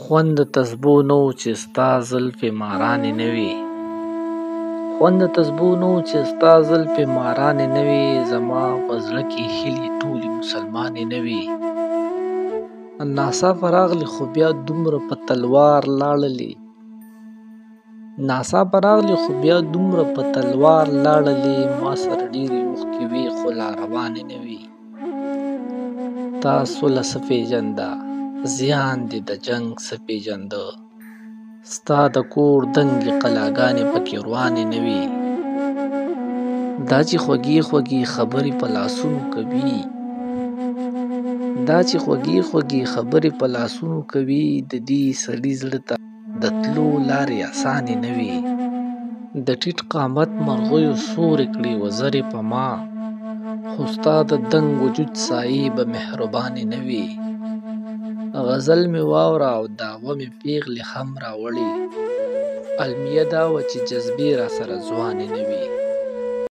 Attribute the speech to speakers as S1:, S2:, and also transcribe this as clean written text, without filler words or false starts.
S1: خوند د تسبو نه و چې ستا زلفې مارانې نه وي. خوند د تسبو نه و چې ستا زلفې مارانې نه وي. زما په زړه کې هیلې ټولې مسلمانې نه وي. ناڅاپه راغلې خو بیا دومره په تلوار لاړلې. ناڅاپه راغلې خو بیا دومره په تلوار لاړلې. ما سره ډېرې اوښکې وې خو لا روانې نه وي. تا سوله څه پېژنده، زیان دې د جنګ څه پېژنده. ستا د کور دنګې قلاګانې پکې روانې نه وي. دا چې خوږې خوږې خبرې په لاسونو کوي، دا چې خوږې خوږې خبرې په لاسونو کوي، د دې سړي زړه ته د تلو لارې اسانې نه وي. د ټیټ قامت مرغیو سورې کړې وزرې په ما، خو ستا د دنګ وجود سایې به مهربانې نه وي. غزل مې واوره او دعوه مې پیغلې هم راوړې. المیه دا وه چې جذبې راسره ځوانې نه وي.